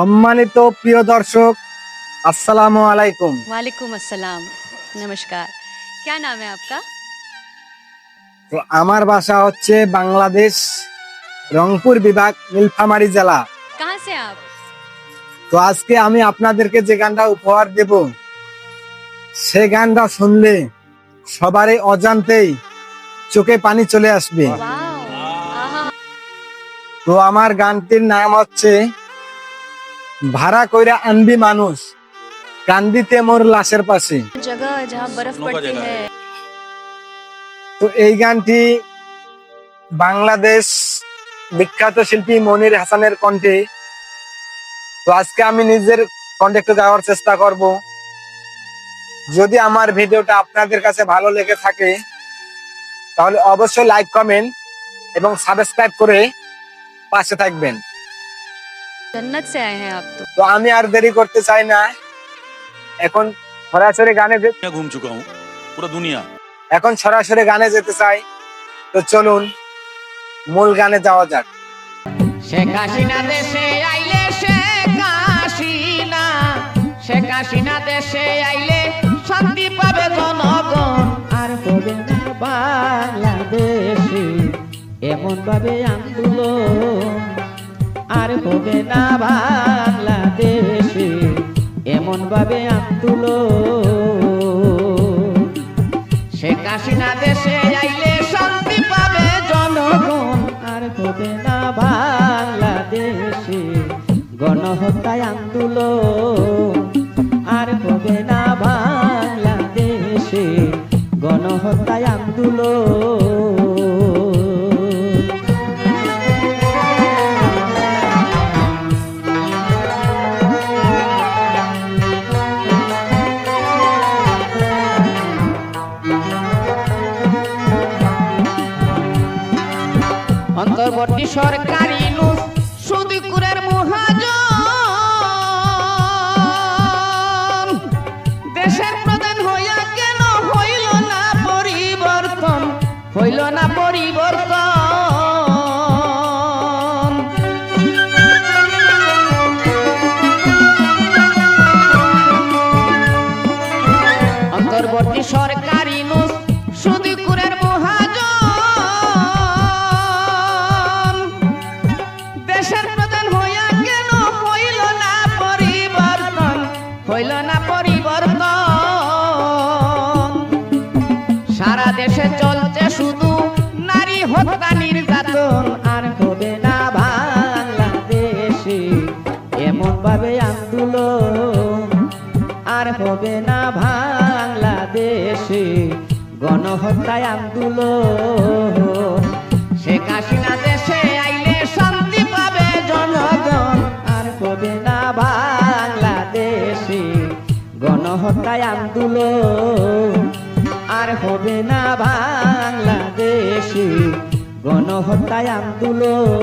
সম্মানিত প্রিয় দর্শক, আসসালামু আলাইকুম। वालेकुम अस्सलाम, नमस्कार। क्या नाम है आपका? তো আমার বাসা হচ্ছে বাংলাদেশ, রংপুর বিভাগ, নীলফামারী জেলা। कहाँ से आप? তো আজকে আমি আপনাদেরকে যে গানটা উপহার দেব, সে গানটা শুনলে সবারই অজান্তেই চোখে পানি চলে আসবে। वाओ, आहा, তো আমার গানটির নাম হচ্ছে ভাড়া কইরা আনবি মানুষ, কান্দিতে মোর লাশের পাশে। जगह जहाँ बर्फ पड़ती है। তো এই গানটি বাংলাদেশ বিখ্যাত শিল্পী মনির হাসানের কণ্ঠে। তো আজকে আমি নিজের কণ্ঠে একটু গাওয়ার চেষ্টা করব। যদি আমার ভিডিওটা আপনাদের কাছে ভালো লেগে থাকে তাহলে অবশ্যই লাইক, কমেন্ট এবং সাবস্ক্রাইব করে পাশে থাকবেন। जन्नत से आए हैं आप तो। তো আমি আর দেরি করতে চাই না, এখন সরাসরি গানে घूम चुका हूँ पूरा दुनिया। এখন সরাসরি গানে যেতে চাই। তো চলুন মূল গানে যাওয়া যাক। শেখ হাসিনা দেশে আইলে, শেখ হাসিনা, শেখ হাসিনা দেশে আইলে শান্তি পাবে জনগণ, আর হবে না বাংলাদেশে এমন ভাবে আন্দোলন, আর হবে না বাংলাদেশে এমন ভাবে আন্দোলন। শেখ হাসিনা দেশে আইলে শান্তি পাবে জনগণ, আর হবে না বাংলাদেশে গণহত্যায় আন্দোলন, আর হবে না বাংলাদেশে গণহত্যায় আন্দোলন। অন্তর্বর্তী সরকারি নুস সুদকুরের মহাজন, দেশের প্রধান হইয়া কেন হইল না পরিবর্তন, হইল না পরিবর্তন। অন্তর্বর্তী সরকারি নুস সুদকুরের মহাজন, দেশের প্রধান হইয়া কেন হইল না পরিবর্তন, হইল না পরিবর্তন। সারা দেশে চলছে শুধু নারী হত্যা নির্যাতন, আর হবে না বাংলাদেশে এমন ভাবে আন্দোলন, আর হবে না বাংলাদেশে গণহত্যায় আন্দোলন। শেখ হাসিনা দেশে আইলে শান্তি পাবে জনগণ, আর হবে না বাংলাদেশে গণহত্যায় আন্দোলন, আর হবে না বাংলাদেশে গণহত্যায় আন্দোলন।